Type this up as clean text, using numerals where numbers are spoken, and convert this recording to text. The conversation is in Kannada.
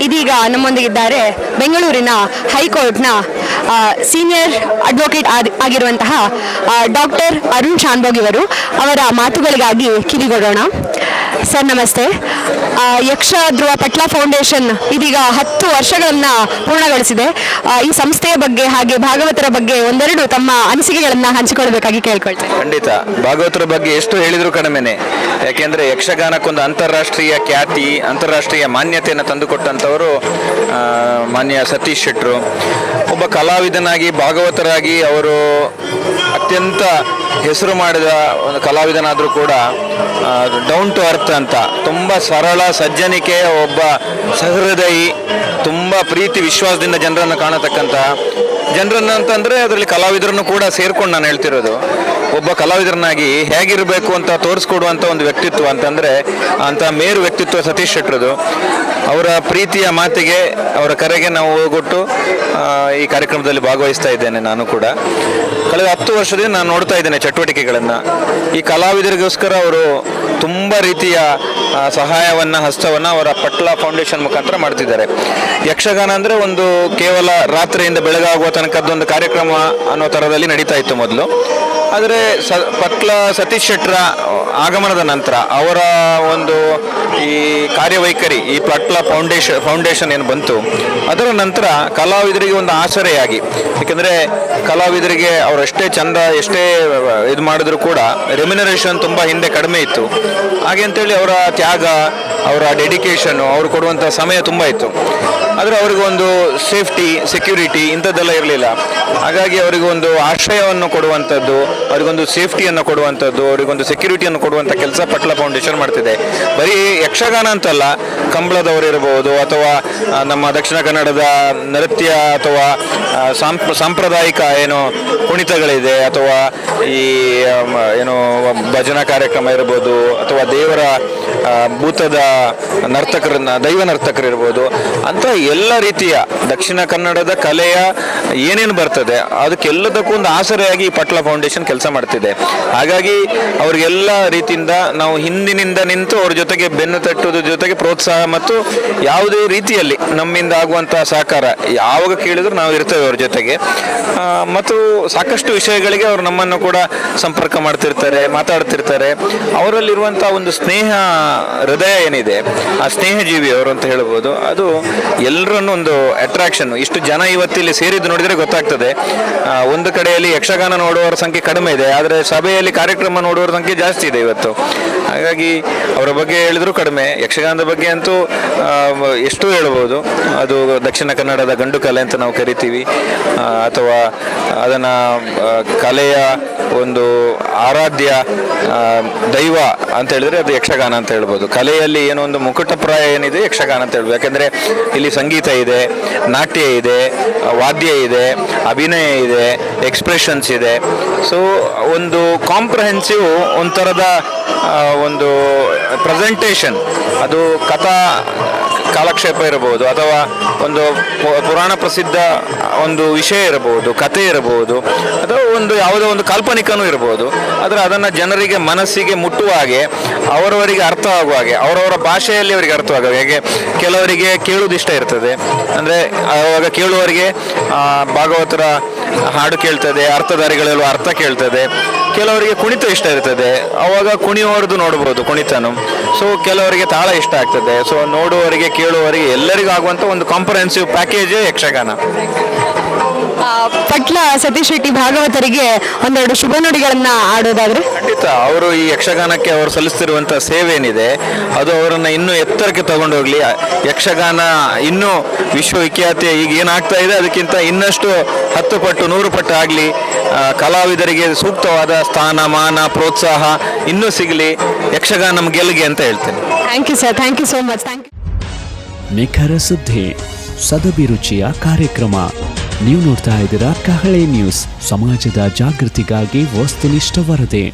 ಇದೀಗ ನಮ್ಮೊಂದಿಗಿದ್ದಾರೆ ಬೆಂಗಳೂರಿನ ಹೈಕೋರ್ಟ್ನ ಸೀನಿಯರ್ ಅಡ್ವೊಕೇಟ್ ಆಗಿರುವಂತಹ ಡಾಕ್ಟರ್ ಅರುಣ್ ಶಾನ್ಭೋಗ್ ಇವರು. ಅವರ ಮಾತುಗಳಿಗಾಗಿ ಕಿವಿಗೊಡೋಣ. ಸರ್ ನಮಸ್ತೆ. ಯಕ್ಷ ಧ್ರುವ ಪಟ್ಲ ಫೌಂಡೇಶನ್ ಇದೀಗ 10 ವರ್ಷಗಳನ್ನು ಪೂರ್ಣಗೊಳಿಸಿದೆ. ಈ ಸಂಸ್ಥೆಯ ಬಗ್ಗೆ ಹಾಗೆ ಭಾಗವತರ ಬಗ್ಗೆ ಒಂದೆರಡು ತಮ್ಮ ಅನಿಸಿಕೆಗಳನ್ನು ಹಂಚಿಕೊಳ್ಳಬೇಕಾಗಿ ಕೇಳ್ಕೊಳ್ತೇನೆ. ಖಂಡಿತ. ಭಾಗವತರ ಬಗ್ಗೆ ಎಷ್ಟು ಹೇಳಿದ್ರು ಕಡಿಮೆನೆ. ಯಾಕೆಂದ್ರೆ ಯಕ್ಷಗಾನಕ್ಕೊಂದು ಅಂತಾರಾಷ್ಟ್ರೀಯ ಖ್ಯಾತಿ, ಅಂತಾರಾಷ್ಟ್ರೀಯ ಮಾನ್ಯತೆಯನ್ನು ತಂದುಕೊಟ್ಟಂಥವರು ಮಾನ್ಯ ಸತೀಶ್ ಶೆಟ್ಟರು. ಒಬ್ಬ ಕಲಾವಿದನಾಗಿ, ಭಾಗವತರಾಗಿ ಅವರು ಅತ್ಯಂತ ಹೆಸರು ಮಾಡಿದ ಒಂದು ಕಲಾವಿದನಾದರೂ ಕೂಡ ಡೌನ್ ಟು ಅರ್ತ್ ಅಂತ, ತುಂಬ ಸರಳ ಸಜ್ಜನಿಕೆಯ ಒಬ್ಬ ಸಹೃದಯಿ, ತುಂಬ ಪ್ರೀತಿ ವಿಶ್ವಾಸದಿಂದ ಜನರನ್ನು ಕಾಣತಕ್ಕಂಥ ಜನರನ್ನು ಅಂತಂದರೆ ಅದರಲ್ಲಿ ಕಲಾವಿದರನ್ನು ಕೂಡ ಸೇರ್ಕೊಂಡು ನಾನು ಹೇಳ್ತಿರೋದು. ಒಬ್ಬ ಕಲಾವಿದರನ್ನಾಗಿ ಹೇಗಿರಬೇಕು ಅಂತ ತೋರಿಸ್ಕೊಡುವಂಥ ಒಂದು ವ್ಯಕ್ತಿತ್ವ ಅಂತಂದರೆ ಅಂಥ ಮೇರು ವ್ಯಕ್ತಿತ್ವ ಸತೀಶ್ ಶೆಟ್ಟರದು. ಅವರ ಪ್ರೀತಿಯ ಮಾತಿಗೆ, ಅವರ ಕರೆಗೆ ನಾವು ಹೋಗೊಟ್ಟು ಈ ಕಾರ್ಯಕ್ರಮದಲ್ಲಿ ಭಾಗವಹಿಸ್ತಾ ಇದ್ದೇನೆ. ನಾನು ಕೂಡ ಕಳೆದ 10 ವರ್ಷದಿಂದ ನಾನು ನೋಡ್ತಾ ಇದ್ದೇನೆ ಚಟುವಟಿಕೆಗಳನ್ನು. ಈ ಕಲಾವಿದರಿಗೋಸ್ಕರ ಅವರು ತುಂಬ ರೀತಿಯ ಸಹಾಯವನ್ನು, ಹಸ್ತವನ್ನು ಅವರ ಪಟ್ಲ ಫೌಂಡೇಶನ್ ಮುಖಾಂತರ ಮಾಡ್ತಿದ್ದಾರೆ. ಯಕ್ಷಗಾನ ಅಂದರೆ ಒಂದು ಕೇವಲ ರಾತ್ರಿಯಿಂದ ಬೆಳಗಾಗುವ ತನಕದ್ದೊಂದು ಕಾರ್ಯಕ್ರಮ ಅನ್ನೋ ಥರದಲ್ಲಿ ನಡೀತಾ ಇತ್ತು ಮೊದಲು. ಆದರೆ ಪಟ್ಲ ಸತೀಶ್ ಶೆಟ್ಟರ ಆಗಮನದ ನಂತರ ಅವರ ಒಂದು ಈ ಕಾರ್ಯವೈಖರಿ, ಈ ಪಟ್ಲ ಫೌಂಡೇಶನ್ ಏನು ಬಂತು, ಅದರ ನಂತರ ಕಲಾವಿದರಿಗೆ ಒಂದು ಆಸರೆಯಾಗಿ, ಏಕೆಂದರೆ ಕಲಾವಿದರಿಗೆ ಅವರು ಎಷ್ಟೇ ಚಂದ, ಎಷ್ಟೇ ಇದು ಮಾಡಿದ್ರು ಕೂಡ ರೆಮ್ಯುನರೇಷನ್ ತುಂಬ ಹಿಂದೆ ಕಡಿಮೆ ಇತ್ತು. ಹಾಗೆ ಅಂತೇಳಿ ಅವರ ತ್ಯಾಗ, ಅವರ ಡೆಡಿಕೇಶನು, ಅವರು ಕೊಡುವಂಥ ಸಮಯ ತುಂಬ ಇತ್ತು. ಆದರೆ ಅವರಿಗೊಂದು ಸೇಫ್ಟಿ, ಸೆಕ್ಯೂರಿಟಿ ಇಂಥದ್ದೆಲ್ಲ ಇರಲಿಲ್ಲ. ಹಾಗಾಗಿ ಅವರಿಗೊಂದು ಆಶ್ರಯವನ್ನು ಕೊಡುವಂಥದ್ದು, ಅವರಿಗೊಂದು ಸೇಫ್ಟಿಯನ್ನು ಕೊಡುವಂಥದ್ದು, ಅವರಿಗೊಂದು ಸೆಕ್ಯೂರಿಟಿಯನ್ನು ಕೊಡುವಂಥ ಕೆಲಸ ಪಟ್ಲ ಫೌಂಡೇಶನ್ ಮಾಡ್ತಿದೆ. ಬರೀ ಯಕ್ಷಗಾನ ಅಂತಲ್ಲ, ಕಂಬಳದವರು ಇರಬಹುದು, ಅಥವಾ ನಮ್ಮ ದಕ್ಷಿಣ ಕನ್ನಡದ ನೃತ್ಯ, ಅಥವಾ ಸಾಂಪ್ರದಾಯಿಕ ಏನು ಕುಣಿತಗಳಿದೆ, ಅಥವಾ ಈ ಏನು ಭಜನಾ ಕಾರ್ಯಕ್ರಮ ಇರ್ಬೋದು, ಅಥವಾ ದೇವರ ಭೂತದ ದೈವ ನರ್ತಕರು ಇರ್ಬೋದು, ಅಂತ ಎಲ್ಲ ರೀತಿಯ ದಕ್ಷಿಣ ಕನ್ನಡದ ಕಲೆಯ ಏನೇನು ಬರ್ತದೆ ಅದಕ್ಕೆಲ್ಲದಕ್ಕೂ ಒಂದು ಆಸರೆಯಾಗಿ ಈ ಪಟ್ಲ ಫೌಂಡೇಶನ್ ಕೆಲಸ ಮಾಡ್ತಿದೆ. ಹಾಗಾಗಿ ಅವ್ರಿಗೆಲ್ಲ ರೀತಿಯಿಂದ ನಾವು ಹಿಂದಿನಿಂದ ನಿಂತು ಅವ್ರ ಜೊತೆಗೆ ಬೆನ್ನು ತಟ್ಟುವುದ್ರ ಜೊತೆಗೆ ಪ್ರೋತ್ಸಾಹ ಮತ್ತು ಯಾವುದೇ ರೀತಿಯಲ್ಲಿ ನಮ್ಮಿಂದ ಆಗುವಂಥ ಸಹಕಾರ ಯಾವಾಗ ಕೇಳಿದ್ರು ನಾವು ಇರ್ತೇವೆ ಅವ್ರ ಜೊತೆಗೆ. ಮತ್ತು ಸಾಕಷ್ಟು ವಿಷಯಗಳಿಗೆ ಅವರು ನಮ್ಮನ್ನು ಕೂಡ ಸಂಪರ್ಕ ಮಾಡ್ತಿರ್ತಾರೆ, ಮಾತಾಡ್ತಿರ್ತಾರೆ. ಅವರಲ್ಲಿರುವಂಥ ಒಂದು ಸ್ನೇಹ ಹೃದಯ ಏನಿದೆ, ಆ ಸ್ನೇಹ ಜೀವಿ ಅವರು ಅಂತ ಹೇಳ್ಬೋದು. ಅದು ಎಲ್ಲರನ್ನೂ ಒಂದು ಅಟ್ರಾಕ್ಷನ್. ಇಷ್ಟು ಜನ ಇವತ್ತಿಲ್ಲಿ ಸೇರಿದ್ದು ನೋಡಿದರೆ ಗೊತ್ತಾಗ್ತದೆ. ಒಂದು ಕಡೆಯಲ್ಲಿ ಯಕ್ಷಗಾನ ನೋಡುವವರ ಸಂಖ್ಯೆ ಕಡಿಮೆ ಇದೆ, ಆದರೆ ಸಭೆಯಲ್ಲಿ ಕಾರ್ಯಕ್ರಮ ನೋಡುವವರ ಸಂಖ್ಯೆ ಜಾಸ್ತಿ ಇದೆ ಇವತ್ತು. ಹಾಗಾಗಿ ಅವರ ಬಗ್ಗೆ ಹೇಳಿದ್ರು ಕಡಿಮೆ. ಯಕ್ಷಗಾನದ ಬಗ್ಗೆ ಅಂತೂ ಎಷ್ಟು ಹೇಳ್ಬೋದು. ಅದು ದಕ್ಷಿಣ ಕನ್ನಡದ ಗಂಡು ಕಲೆ ಅಂತ ನಾವು ಕರಿತೀವಿ, ಅಥವಾ ಅದನ್ನು ಕಲೆಯ ಒಂದು ಆರಾಧ್ಯ ದೈವ ಅಂತ ಹೇಳಿದ್ರೆ ಅದು ಯಕ್ಷಗಾನ ಅಂತ ಹೇಳ್ಬೋದು. ಕಲೆಯಲ್ಲಿ ಏನೋ ಒಂದು ಮುಕುಟಪ್ರಾಯ ಏನಿದೆ ಯಕ್ಷಗಾನ ಅಂತ ಹೇಳ್ಬೋದು. ಯಾಕೆಂದರೆ ಇಲ್ಲಿ ಸಂಗೀತ ಇದೆ, ನಾಟ್ಯ ಇದೆ, ವಾದ್ಯ ಇದೆ, ಅಭಿನಯ ಇದೆ, ಎಕ್ಸ್ಪ್ರೆಷನ್ಸ್ ಇದೆ. ಸೊ ಒಂದು ಕಾಂಪ್ರಹೆನ್ಸಿವ್ ಒಂಥರದ ಒಂದು ಪ್ರೆಸೆಂಟೇಷನ್, ಅದು ಕಥಾ ಕಾಲಕ್ಷೇಪ ಇರಬಹುದು, ಅಥವಾ ಒಂದು ಪುರಾಣ ಪ್ರಸಿದ್ಧ ಒಂದು ವಿಷಯ ಇರಬಹುದು, ಕಥೆ ಇರಬಹುದು, ಅಥವಾ ಒಂದು ಯಾವುದೋ ಒಂದು ಕಾಲ್ಪನಿಕನೂ ಇರಬಹುದು. ಆದರೆ ಅದನ್ನು ಜನರಿಗೆ ಮನಸ್ಸಿಗೆ ಮುಟ್ಟುವ ಹಾಗೆ, ಅವರವರಿಗೆ ಅರ್ಥ ಆಗುವ ಹಾಗೆ, ಅವರವರ ಭಾಷೆಯಲ್ಲಿ ಅವರಿಗೆ ಅರ್ಥವಾಗುವ ಹಾಗೆ. ಕೆಲವರಿಗೆ ಕೇಳುವುದು ಇಷ್ಟ ಇರ್ತದೆ, ಅಂದರೆ ಆವಾಗ ಕೇಳುವವರಿಗೆ ಭಾಗವತರ ಹಾಡು ಕೇಳ್ತದೆ, ಅರ್ಥಧಾರಿಗಳೆಲ್ಲ ಅರ್ಥ ಕೇಳ್ತದೆ. ಕೆಲವರಿಗೆ ಕುಣಿತ ಇಷ್ಟ ಇರ್ತದೆ, ಆವಾಗ ಕುಣಿಯುವವರದು ನೋಡ್ಬೋದು ಕುಣಿತನು. ಸೊ ಕೆಲವರಿಗೆ ತಾಳ ಇಷ್ಟ ಆಗ್ತದೆ. ಸೊ ನೋಡುವವರಿಗೆ, ಕೇಳುವವರಿಗೆ ಎಲ್ಲರಿಗೂ ಆಗುವಂಥ ಒಂದು ಕಾಂಪ್ರಹೆನ್ಸಿವ್ ಪ್ಯಾಕೇಜೇ ಯಕ್ಷಗಾನ. ಪಟ್ಲ ಸತೀಶ್ ಶೆಟ್ಟಿ ಭಾಗವತರಿಗೆ ಒಂದೆರಡು ಶುಭ ನುಡಿಗಳನ್ನ ಆಡೋದಾದ್ರೆ? ಖಂಡಿತ. ಅವರು ಈ ಯಕ್ಷಗಾನಕ್ಕೆ ಅವರು ಸಲ್ಲಿಸ್ತಿರುವಂಥ ಸೇವೆ ಏನಿದೆ ಅದು ಅವರನ್ನು ಇನ್ನೂ ಎತ್ತರಕ್ಕೆ ತಗೊಂಡೋಗ್ಲಿ. ಯಕ್ಷಗಾನ ಇನ್ನೂ ವಿಶ್ವವಿಖ್ಯಾತಿ ಈಗ ಏನಾಗ್ತಾ ಇದೆ ಅದಕ್ಕಿಂತ ಇನ್ನಷ್ಟು 10 ಪಟ್ಟು 100 ಪಟ್ಟು ಆಗಲಿ. ಕಲಾವಿದರಿಗೆ ಸೂಕ್ತವಾದ ಸ್ಥಾನ, ಮಾನ, ಪ್ರೋತ್ಸಾಹ ಇನ್ನೂ ಸಿಗಲಿ. ಯಕ್ಷಗಾನ ನಮ್ಮ ಗೆಲ್ಗೆ ಅಂತ ಹೇಳ್ತೇನೆ. Thank you sir, thank you so much. Thank you. ನಿಖರ ಸುದ್ದಿ, ಸದಭಿರುಚಿಯ ಕಾರ್ಯಕ್ರಮ. ನೀವು ನೋಡ್ತಾ ಇದ್ದೀರಾ ಕಹಳೆ ನ್ಯೂಸ್, ಸಮಾಜದ ಜಾಗೃತಿಗಾಗಿ ವಸ್ತುನಿಷ್ಠ ವರದಿ.